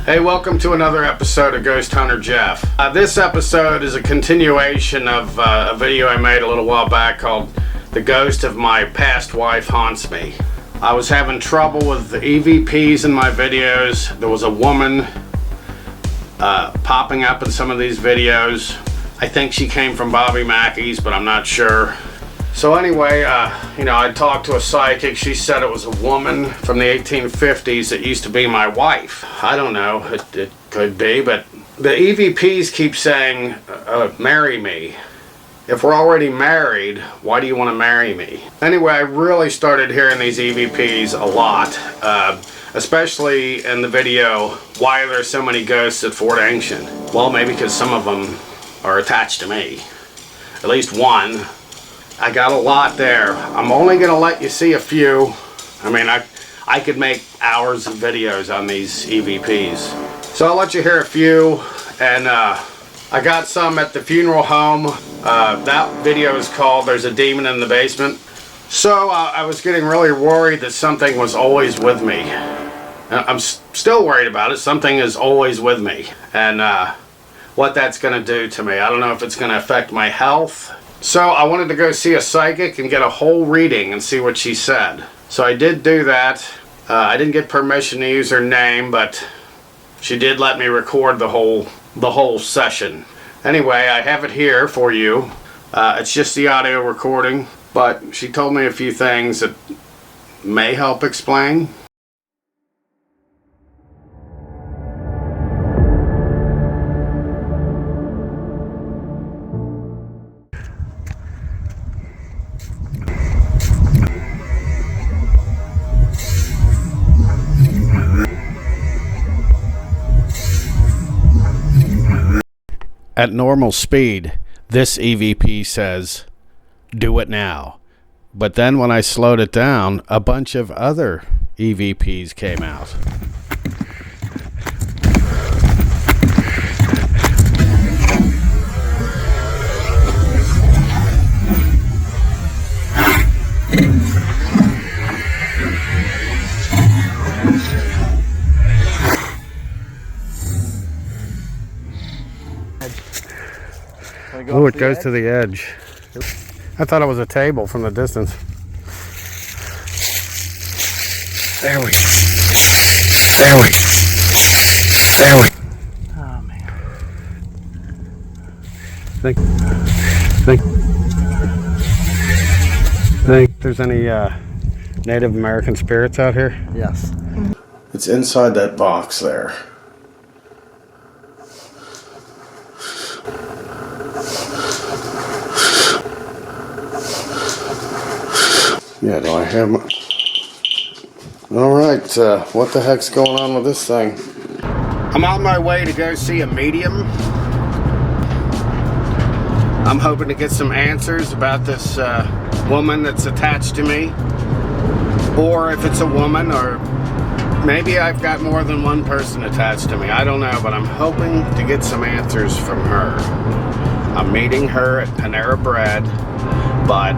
Hey, welcome to another episode of Ghost Hunter Jeff. This episode is a continuation of a video I made a little while back called The Ghost of My Past Wife Haunts Me. I was having trouble with the EVPs in my videos. There was a woman popping up in some of these videos. I think she came from Bobby Mackey's, but I'm not sure. So anyway, I talked to a psychic. She said it was a woman from the 1850s that used to be my wife. I don't know, it could be, but the EVPs keep saying, marry me. If we're already married, why do you want to marry me? Anyway, I really started hearing these EVPs a lot, especially in the video, why are there so many ghosts at Fort Ancient? Well, maybe because some of them are attached to me. At least one. I got a lot there. I'm only going to let you see a few. I mean, I could make hours of videos on these EVPs. So I'll let you hear a few. And I got some at the funeral home. That video is called There's a Demon in the Basement. So I was getting really worried that something was always with me. I'm still worried about it. Something is always with me. And what that's going to do to me. I don't know if it's going to affect my health. So I wanted to go see a psychic and get a whole reading and see what she said. So I did do that. I didn't get permission to use her name, but she did let me record the whole session. Anyway, I have it here for you. It's just the audio recording, but she told me a few things that may help explain. At normal speed, this EVP says, do it now. But then when I slowed it down, a bunch of other EVPs came out. Oh, it goes to the edge. I thought it was a table from the distance. There we go. Oh, man. Think there's any Native American spirits out here? Yes. It's inside that box there. Yeah, do I have my... Alright, what the heck's going on with this thing? I'm on my way to go see a medium. I'm hoping to get some answers about this woman that's attached to me. Or if it's a woman, or maybe I've got more than one person attached to me. I don't know, but I'm hoping to get some answers from her. I'm meeting her at Panera Bread, but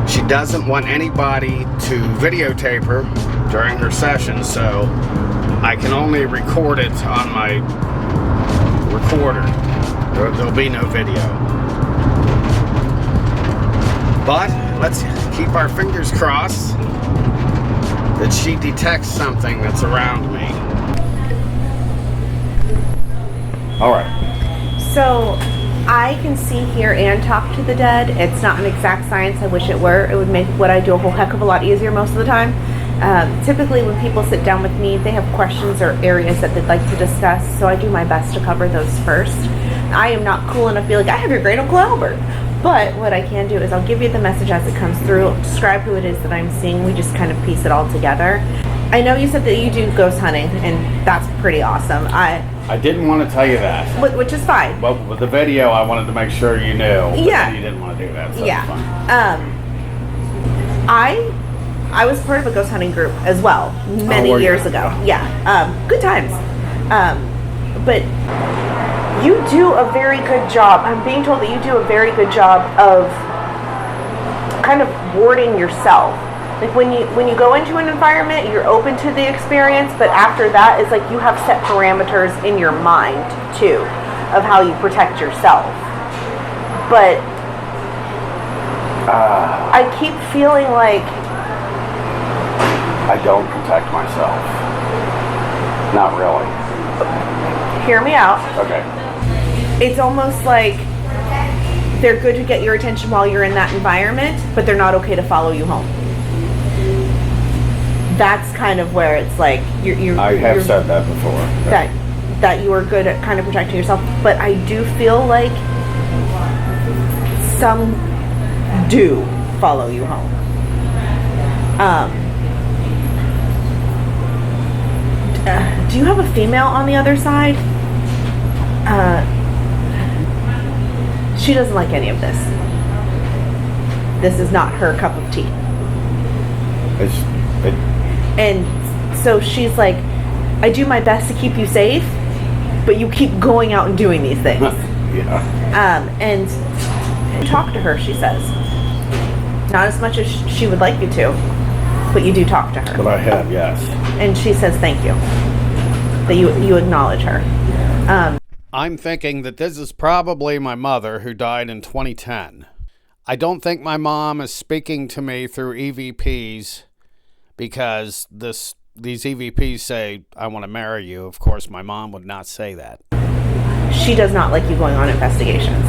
she doesn't want anybody to videotape her during her session, so I can only record it on my recorder. There'll be no video. But let's keep our fingers crossed that she detects something that's around me. Alright. So I can see, hear, and talk to the dead. It's not an exact science. I wish it were. It would make what I do a whole heck of a lot easier most of the time. Typically when people sit down with me, they have questions or areas that they'd like to discuss, so I do my best to cover those first. I am not cool enough to be like, I have your great Uncle Albert. But what I can do is I'll give you the message as it comes through, describe who it is that I'm seeing. We just kind of piece it all together. I know you said that you do ghost hunting, and that's pretty awesome. I didn't want to tell you that. Which is fine. But with the video, I wanted to make sure you knew. Yeah. You didn't want to do that, so yeah. It's fine. I was part of a ghost hunting group as well, many years ago. Yeah. Good times. But you do a very good job. I'm being told that you do a very good job of kind of warding yourself. Like when you go into an environment, you're open to the experience, but after that, it's like you have set parameters in your mind too of how you protect yourself. But I keep feeling like I don't protect myself. Not really. Hear me out. Okay. It's almost like they're good to get your attention while you're in that environment, but they're not okay to follow you home. That's kind of where it's like you're I have said that before. That you are good at kind of protecting yourself, but I do feel like some do follow you home. Do you have a female on the other side? She doesn't like any of this. This is not her cup of tea. And so she's like, I do my best to keep you safe, but you keep going out and doing these things. Yeah. And talk to her, she says. Not as much as she would like you to, but you do talk to her. But I have, yes. And she says thank you. That you acknowledge her. I'm thinking that this is probably my mother who died in 2010. I don't think my mom is speaking to me through EVPs because these EVPs say, I want to marry you. Of course, my mom would not say that. She does not like you going on investigations.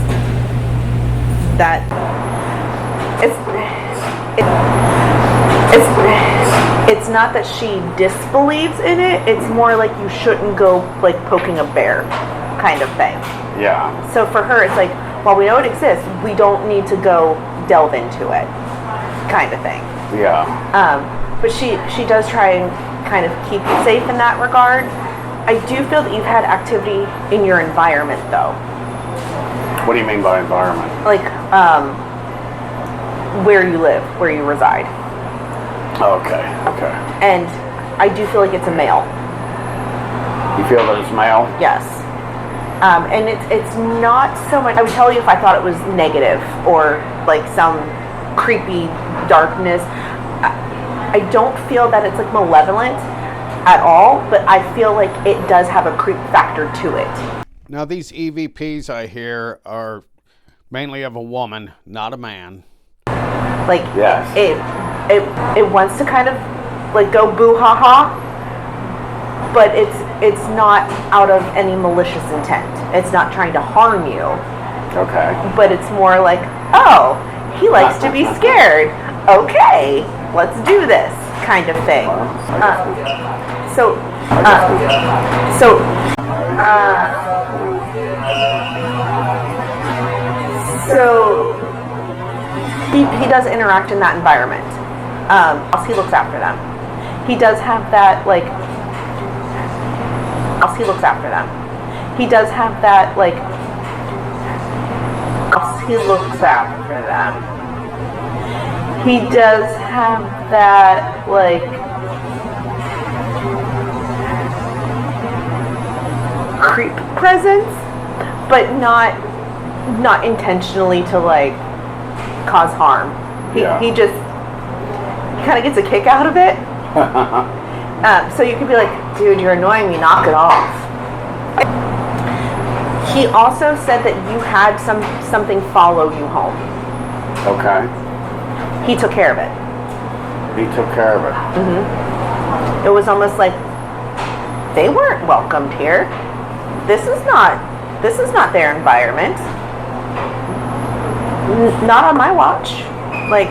It's not that she disbelieves in it. It's more like you shouldn't go like poking a bear kind of thing. Yeah. So for her, it's like, while we know it exists, we don't need to go delve into it kind of thing. Yeah. But she does try and kind of keep you safe in that regard. I do feel that you've had activity in your environment, though. What do you mean by environment? Like, where you live, where you reside. Okay. And I do feel like it's a male. You feel that it's male? Yes. And it's not so much, I would tell you if I thought it was negative or like some creepy darkness. I don't feel that it's like malevolent at all, but I feel like it does have a creep factor to it. Now these EVPs I hear are mainly of a woman, not a man. Like, yes. It wants to kind of like go boo ha ha, but it's not out of any malicious intent. It's not trying to harm you. Okay. But it's more like, oh, he likes to be scared. Okay, let's do this kind of thing. So he does interact in that environment. He looks after them. He does have that like. He looks after them. He does have that like. He looks after them. He does have that like. Creep presence, but not intentionally to like cause harm. He just kind of gets a kick out of it. So you could be like, dude, you're annoying me, knock it off. He also said that you had something follow you home. Okay. He took care of it. He took care of it. Mm-hmm. It was almost like they weren't welcomed here. This is not their environment. Not on my watch. Like,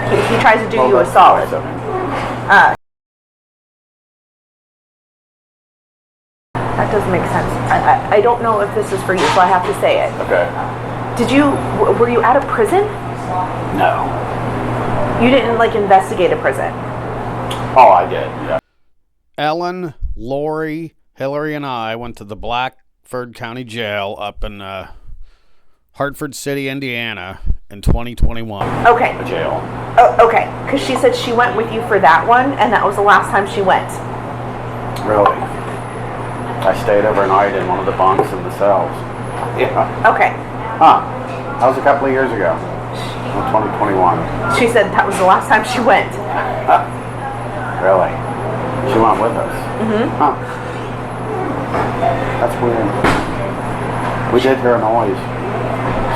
he tries to do you a solid. That doesn't make sense. I don't know if this is for you, so I have to say it. Okay. Were you at a prison? No. You didn't like investigate a prison? Oh, I did, yeah. Ellen, Lori, Hillary, and I went to the Blackford County Jail up in Hartford City, Indiana in 2021. Okay. The jail. Oh, okay. Because she said she went with you for that one, and that was the last time she went. Really? I stayed overnight in one of the bunks in the cells. Yeah. Okay. Huh. That was a couple of years ago. 2021. She said that was the last time she went. Really? She went with us? Mm-hmm. Huh. That's weird. We did hear a noise.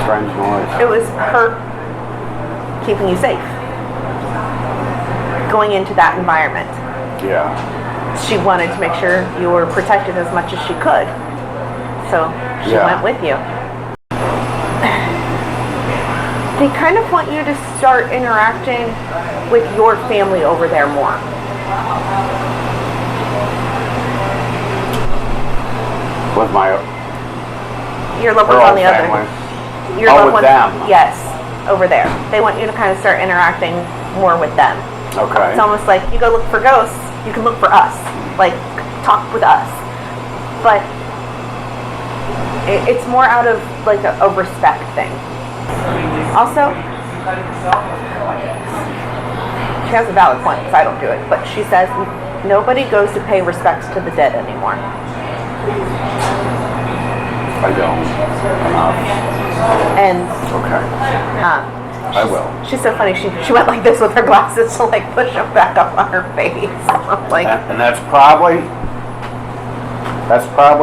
Strange noise. It was her keeping you safe. Going into that environment. Yeah. She wanted to make sure you were protected as much as she could. So she went with you. They kind of want you to start interacting with your family over there more. With my Your loved ones on the other. family. Your Oh, loved with ones, them. yes, over there. They want you to kind of start interacting more with them. Okay. It's almost like you go look for ghosts, you can look for us. Like, talk with us. But it's more out of like a respect thing. Also, she has a valid point because I don't do it, but she says nobody goes to pay respects to the dead anymore. I don't. Enough. And Okay. I will. She's so funny. She went like this with her glasses to like push them back up on her face. I'm like, And that's probably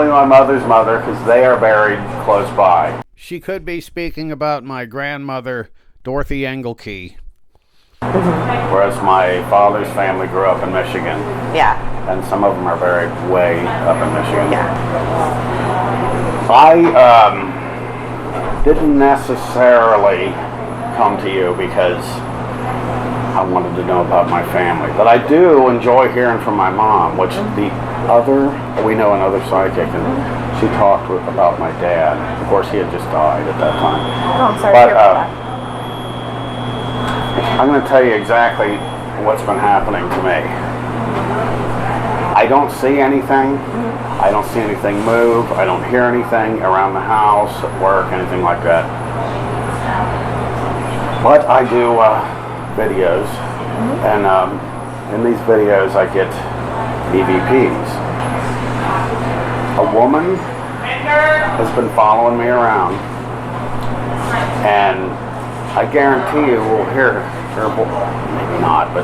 my mother's mother because they are buried close by. She could be speaking about my grandmother, Dorothy Engelkey. Whereas my father's family grew up in Michigan. yeah, And some of them are buried way up in Michigan. yeah. I didn't necessarily come to you because I wanted to know about my family. But I do enjoy hearing from my mom, which we know another psychic, and she talked about my dad. Of course, he had just died at that time. Oh, I'm sorry But to hear about that. I'm going to tell you exactly what's been happening to me. I don't see anything. I don't see anything move. I don't hear anything around the house, at work, anything like that. But I do videos, and in these videos I get EVPs. A woman has been following me around, and I guarantee you will hear her maybe not, but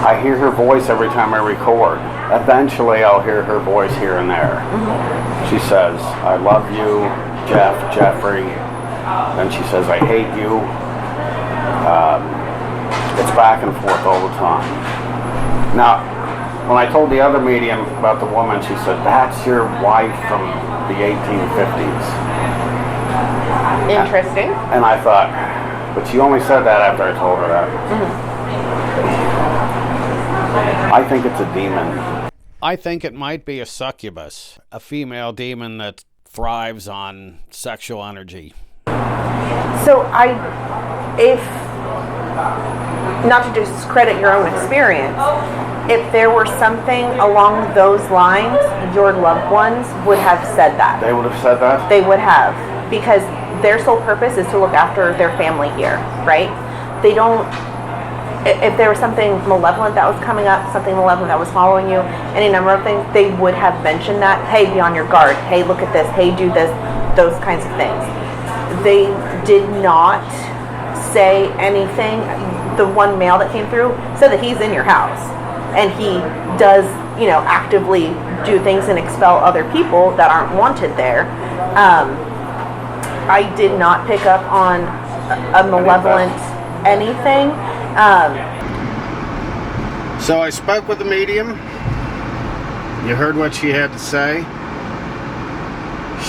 I hear her voice every time I record. Eventually I'll hear her voice here and there. She says, I love you, Jeffrey. Then she says, I hate you. It's back and forth all the time. Now, when I told the other medium about the woman, she said, that's your wife from the 1850s. Interesting. And I thought, but she only said that after I told her that. I think it's a demon. I think it might be a succubus, a female demon that thrives on sexual energy. So if not to discredit your own experience, if there were something along those lines, your loved ones would have said that. They would have said that? They would have, because their sole purpose is to look after their family here, right? They don't, if there was something malevolent that was coming up, something malevolent that was following you, any number of things, they would have mentioned that. Hey, be on your guard. Hey, look at this. Hey, do this. Those kinds of things. They did not say anything. The one male that came through said that he's in your house and he does, actively do things and expel other people that aren't wanted there. I did not pick up on a malevolent anything. So I spoke with the medium. You heard what she had to say.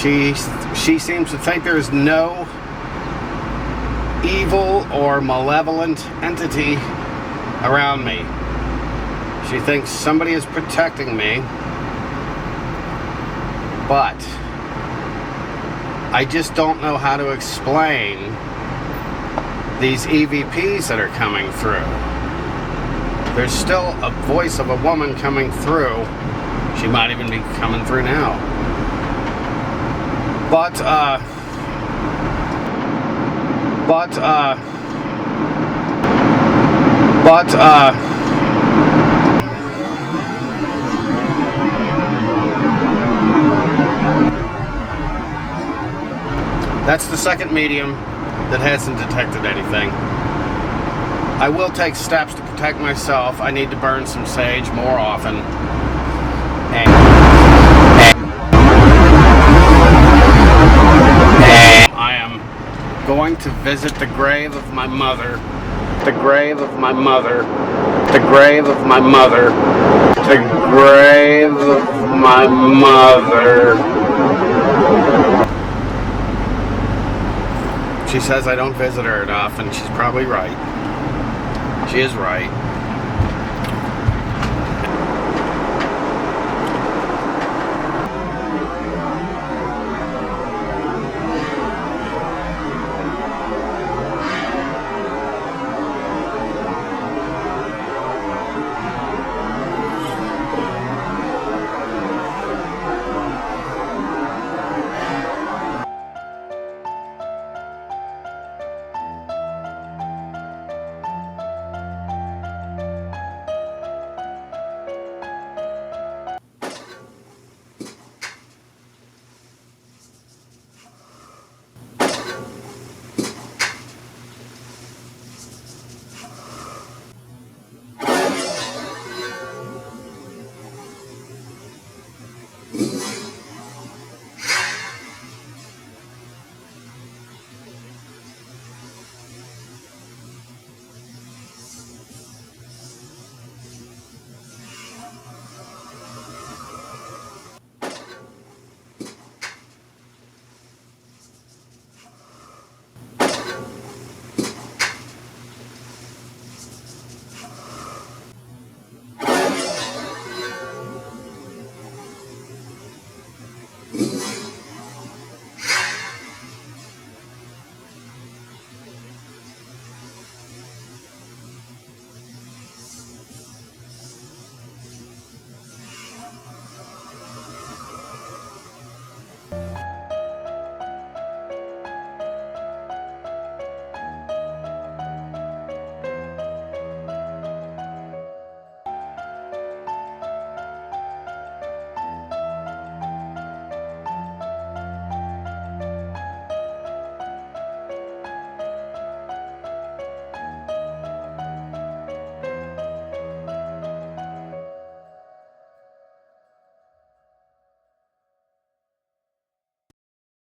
She seems to think there's no evil or malevolent entity around me. She thinks somebody is protecting me, but I just don't know how to explain these EVPs that are coming through. There's still a voice of a woman coming through. She might even be coming through now. But that's the second medium. that hasn't detected anything. I will take steps to protect myself. I need to burn some sage more often. And I am going to visit the grave of my mother. The grave of my mother. The grave of my mother. The grave of my mother. She says I don't visit her enough, and she's probably right. She is right.